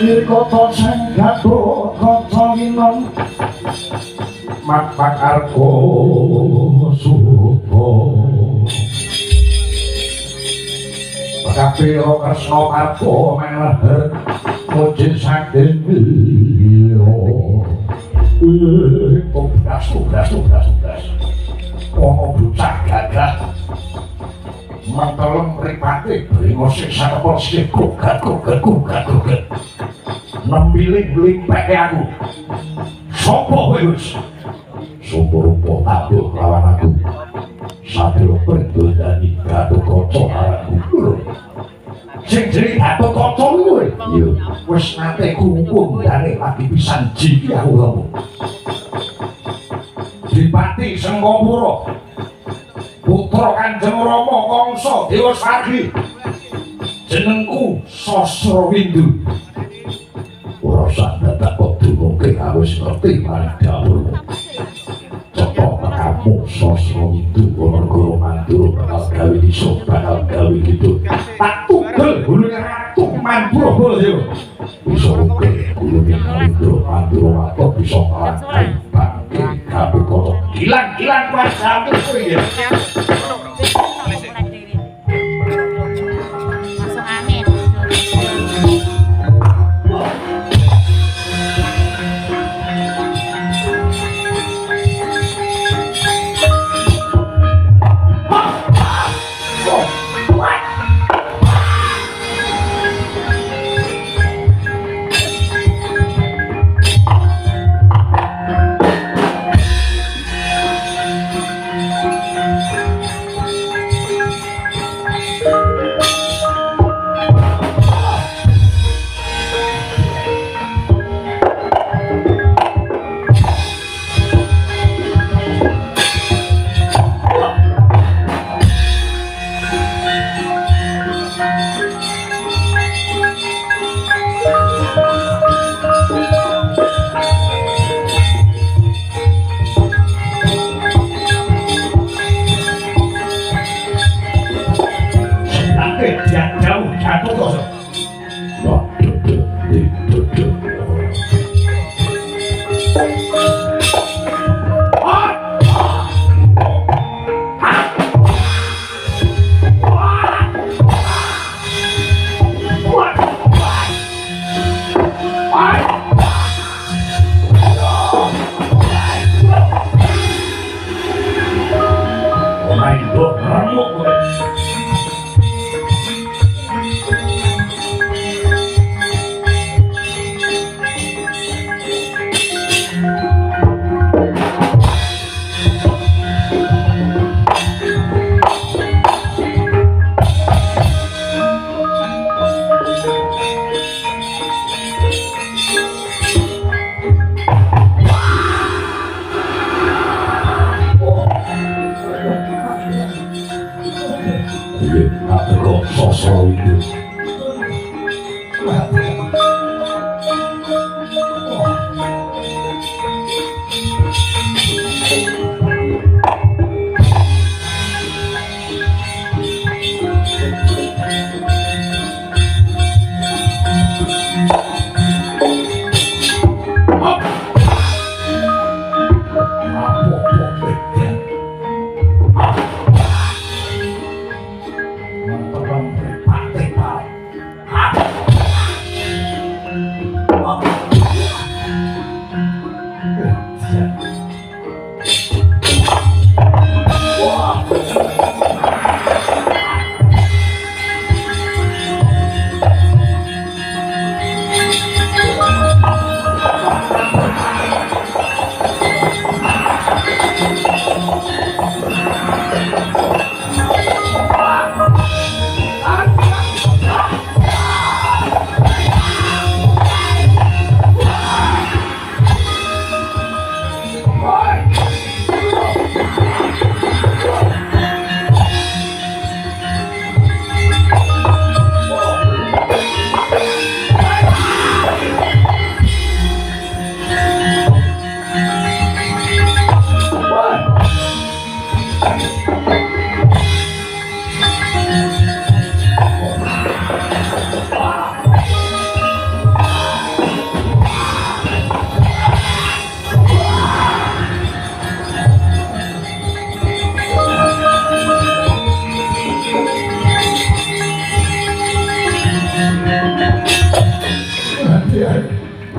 Irkata sang gaduh kaca minom Mapakarko supo Kapiro Kresna Karpo meleher mujin saking wiro Tubras Ono bucah gagah Mentelem mripate bringo siksa kepol sik gugat nembiling limpeke aku sapa kowe wis sapa rupa tabuh lawan aku satrio perdondani Gatotkaca aku sing jenenge Gatotkaca kuwi iya wis nate kumpul dane lagi pisan jiki aku lho Dipati Sengkapura putra Kanjeng Rama Kangsa Dewasargi jenengku Sasrawindu ora usah dadak kok dumungke wis ngerti marang dawuhmu cetok kamu Sasrawindu Wanagara Mandura bakal gawe iso bakal gawe gitu tak tugel gulune ratu Mandura bol yo iso uga gulune Mandura watok bisa nglantai bangke Gatotkaca hilang kuasa kowe ya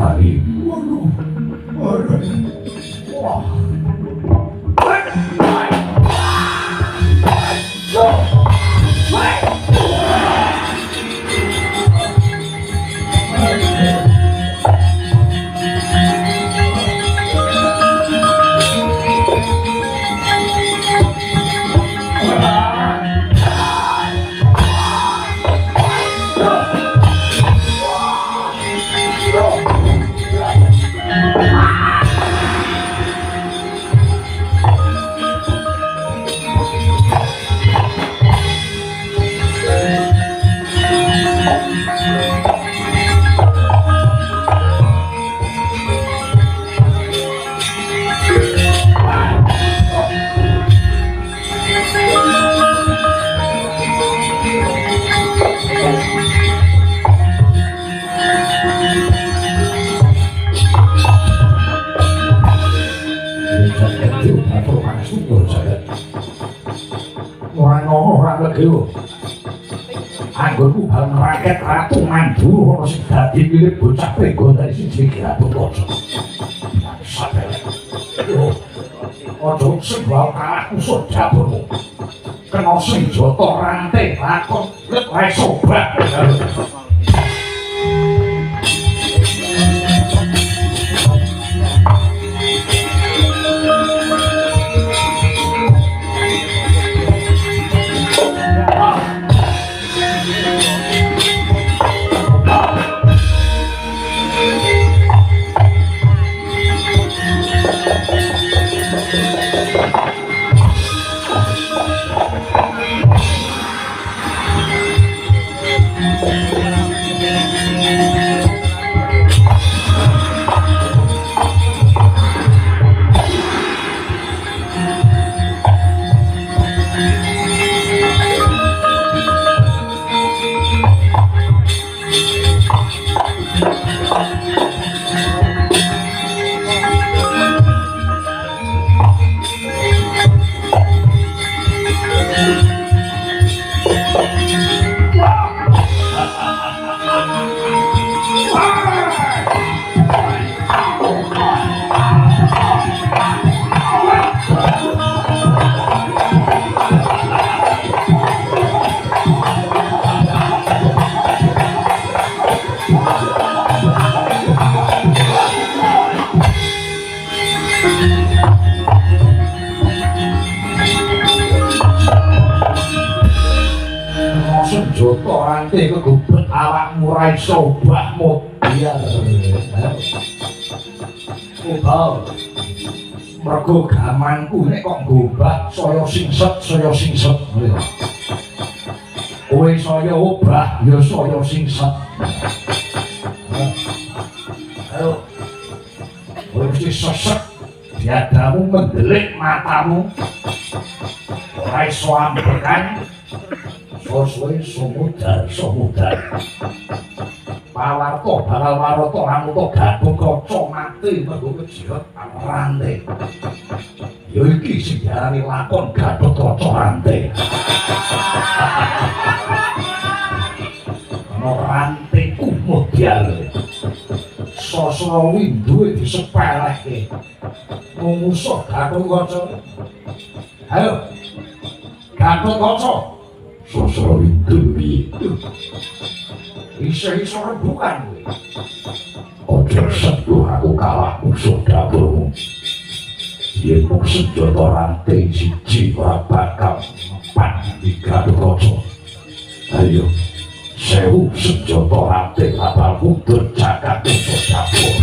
kali. Wah. Anggonku bal rakyat ratu manduru ana sing dadi milik bocah penggo dari siji Ratu Kaca. Sabele. Ojo sebab kalah kusut dapurmu. Kena senjata rantai lakon let wae sobat. Senjata rantai kegubet awakmu ra iso obah modhial. Obah. Mergo gamanku nek kok ngobah saya singset. Kowe saya obah ya saya singset. Ayo. Kowe mesti sesek diadamu mendelik matamu. Ora iso ambekan. Soswe sumudar pawarto bakal waroto ramuto gadung kaca mati mergo kejirat rantai ya iki sing diarani lakon Gatot Kaca Rantai. Ana rantai kumudal Sasra Windu disepeleke musuh Gatot Kaca. Ayo Gatot Kaca Sasra Windu itu iso-iso rebukan ojo seduh aku kalah musuh dapurmu yen mung senjata rantai siji ora bakal empat di Gatot Kaca. Ayo sewu senjata rantai kapal mundur jagat musuh dapur.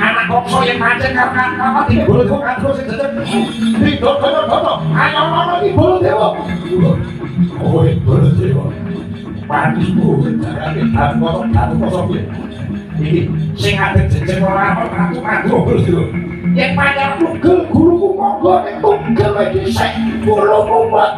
anak kokso yang pancen karena ini boleh kok aku sing dadi di dodo ayo ono iki boleh dewa oh boleh dewa panisku jarane dan kosong iki sing ade jeneng ora aku boleh dewa yen pancen tugel guruku monggo nek tugel iki dhisik guruku mbak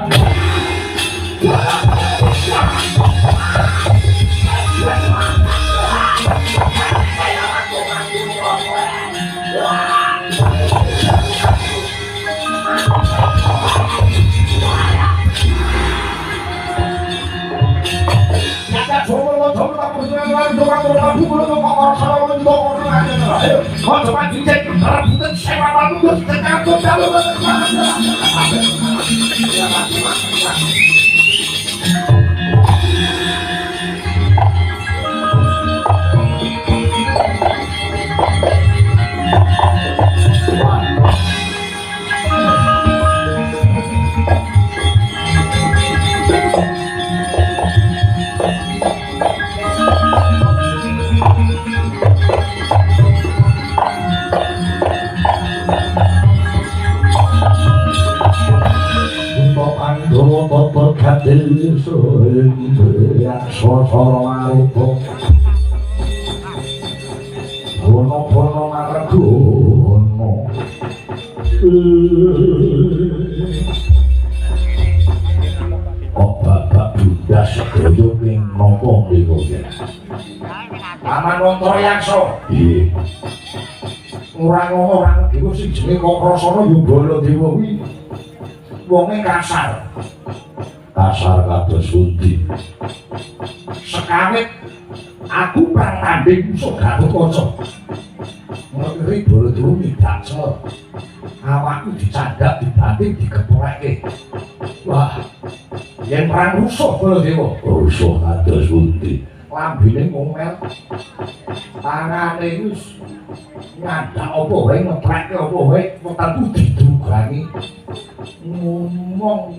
orang iku sing jenenge Kakrasana yo Baladewa kuwi wonge kasar kados pundi sekawit aku perang tanding musuh Gatotkaca ngeri Baladewa midaksa awakku dicandak dibanting dikepreke wah yen perang rusuh Baladewa rusuh kados pundi lambene ngomel tangane wis nyandak apa wae ngepreke apa wae wetanku didugani ngomong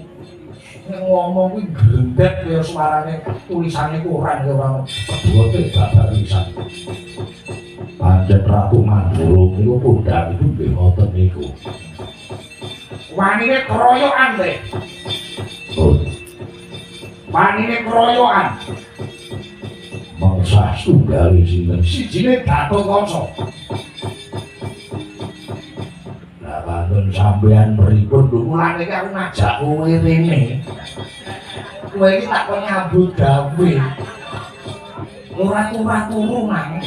kuwi grendet kaya suarane tulisane koran ya ora pedote babar pisan pancen Prabu Mandura niku pundhak itu nggih ngoten niku wanine keroyokan teh wanine keroyokan mangsa tunggal sinten sijine Gatotkaca Bangun sampean pripun mulane iki aku ngajak kowe rene. Kowe iki tak kok nyambut gawe. Ora turu nang.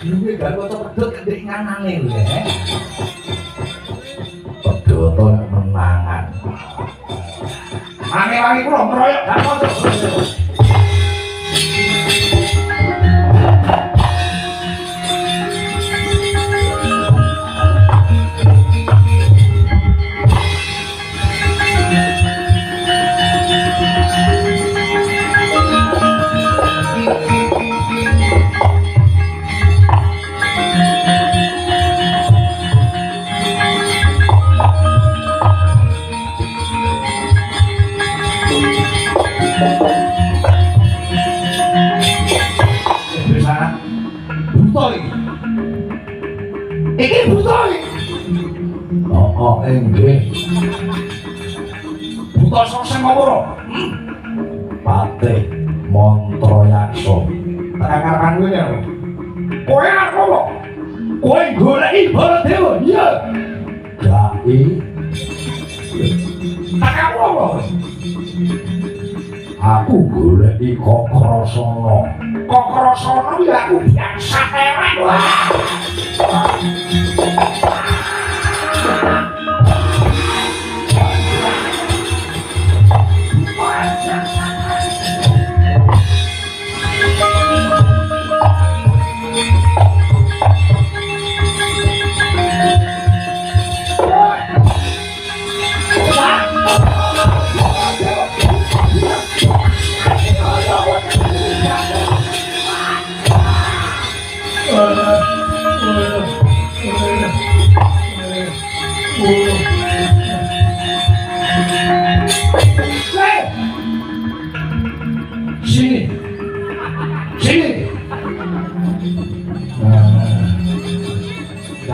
Luwe gak kok pedhot kendhek nganane lho ya. Pedhot menangan. Wangi-wangi kula meroyok gak kok. Iki buta iki. Oh, nggih. Buta sing ngawur. Patih Mantrayaksa. Karepan kowe ya. Kowe arep apa? Kowe goleki Baladewa, iya. Gawe. Tak apa? Aku goleki Kakrasana. Kakrasana ya aku biasa terek.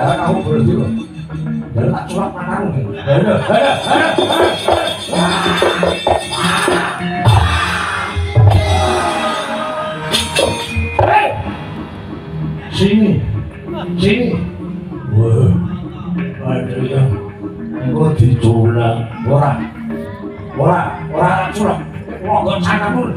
jalan aku berdua. Jalan tak surat matamu. Sini. Wah, ada yang engkau diculang. Orang culang. Ngomong sana pun.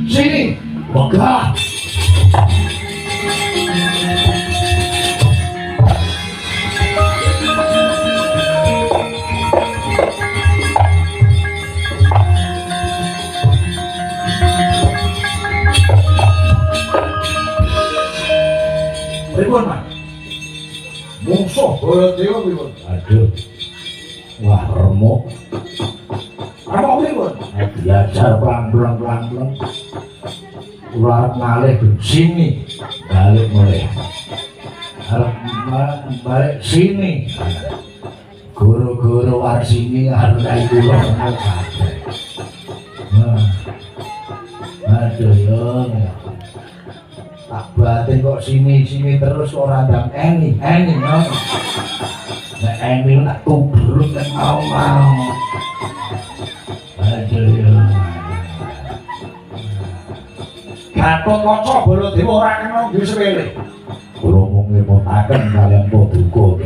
Sini, begah. Pripun, Mas? Mungsuh Baladewa pripun? Aduh. Wah, remuk. Remuk pripun? Diajar pelan-pelan. Kula arep ngalih sini. Balik mulai. Arep balik sini. Guru-guru war sini arep nai kula remuk kabeh. Aduh yo. Tak batin kok sini terus ora ndang eni no. Nek eni tak tubruk nek mau. Aduh ya. Gatotkaca Baladewa ora kena diswele. Kula mung ngemotaken kaliyan Paduka.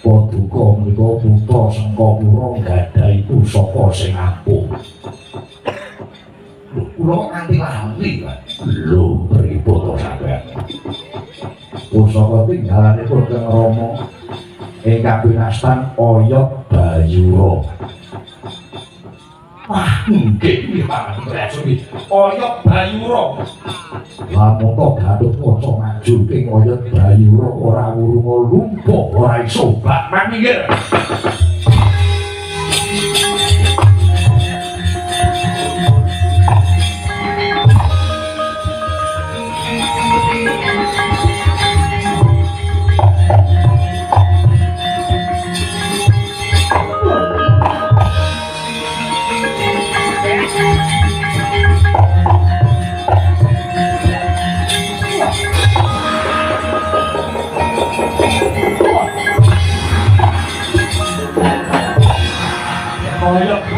Paduka menika putra Sengkapura gadhahi pusaka sing ampuh. Kula nganti lali, Pak. Lho, pripun to sampeyan? Pusaka tinggalanipun Kang Rama ingkang pinastan Oyot Bayura. Wah, nggih Pak, Rasuli. Oyot Bayura. Lamun to Gatotkaca maju ing Oyot Bayura ora wurunga lumpuh, ora iso bak manggil.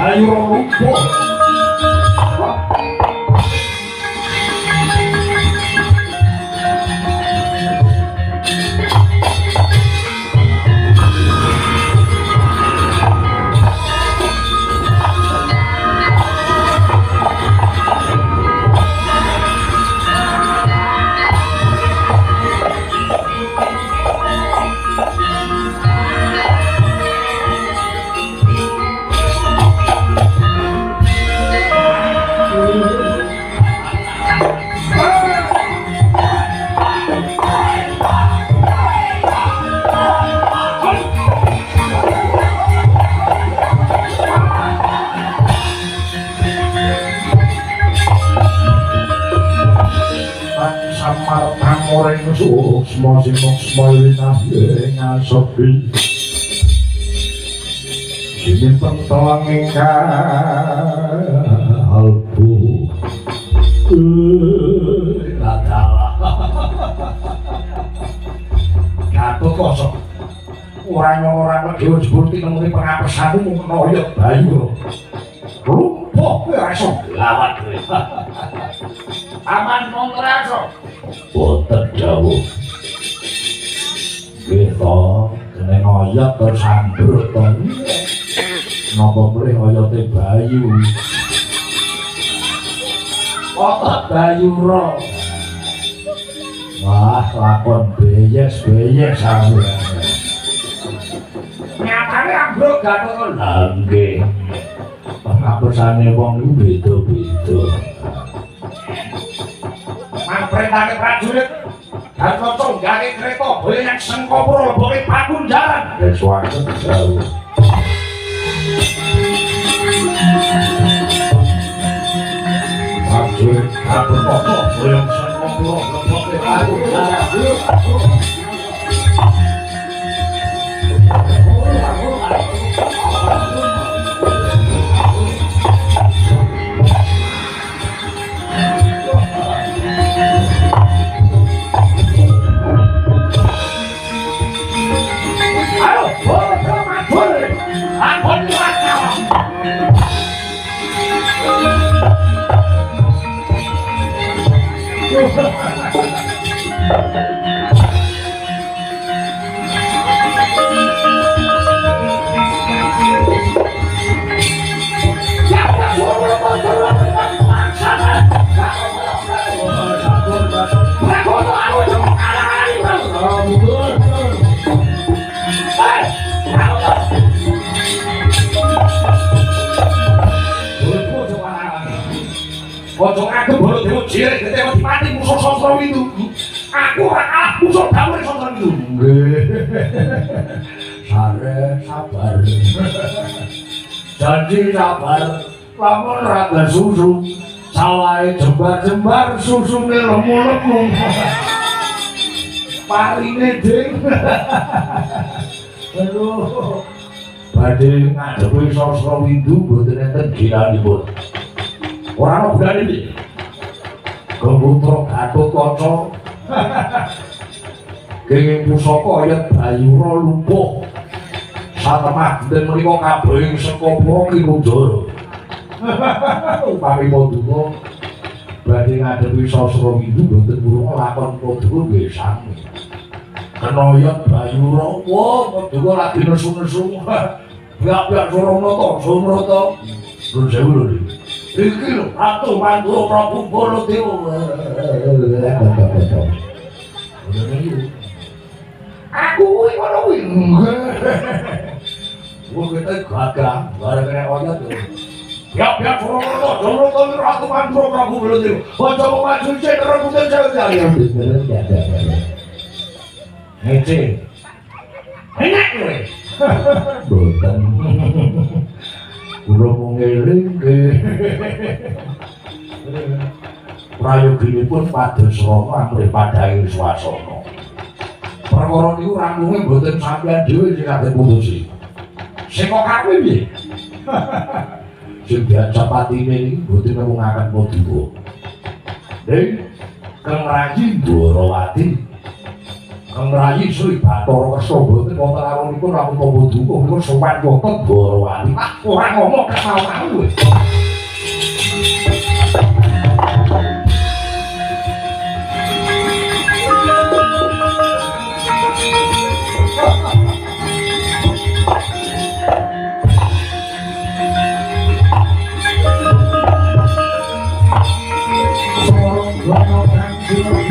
Ayo lumpuh. Suksma sinuksma ilinah yenga sopi Sini pentoang kalbu Gatala Gatotkaca orang-orang lagi jebulti nemuni pengapesanmu mungkin Oyot Bayura lumpuh iso lawat aman mong raso boten jauh kita kena Oyot tersambrut napa mrih Oyote Bayu Oyot Bayura wah lakon beyes sampeyan nyatane ambruk Gatotkaca nggih pengapersane wong iku beda-beda perintahke prajurit Gatotkaca gawe kereta boyong Sengkapura leboke Pakunjaran wis wae jauh prajurit Gatotkaca boyong Sengkapura leboke Pakunjaran Ojo aku bolo dewa cilik ketemu dipati musuh Sastra Windu. Aku ora kalah musuh dawuh Sastra Windu. Nggih. Sare sabar. Janji sabar. Lamun raga susu. Sawahe jembar-jembar susune lemu-lemu. Parine ding. Aduh. Badhe ngadepi Sastra Windu mboten enten giranipun. Ora ana gunane iki. Gembutro Gatotkaca. Kenging pusaka ayat Bayura lumpuh. Satemah dinten menika kabehing sekapa Kinundara. Upami Pandura badhe ngadepi Sastra Windu mboten murung lakon Pandura nggih sami. Kena ayat Bayura, wah Pandura lagi nesu-nesu. Pihak-pihak Suramata, Sumrata. Nuwun sewu lho. Iki lho Ratu Pandura Prabu Baladewa. Aku kuwi ngono kuwi. Wong kete gagah, bareng nek oyot. Ya Suramata, Sumrata Ratu Pandura Prabu Baladewa. Aja maju sik rebutan saya. Ngece. Enak kowe. Boten. Kula mung eling nggih. Prayoginipun pados Rama amrih padhaing swasana. Perkara niku rampungé mboten sampeyan dhewe sing kate putusi. Sing kok kakuwi piye? Sing diajak patine iki mboten nemungaken Pandura. Ning Kang Rayi Dwarawati. Kang Rayi Sri Bathara Kersa mboten wonten lawanipun Ramu Pandura niku sowan wonten Dwarawati. Ora ngomong kesalahan kowe. Sorong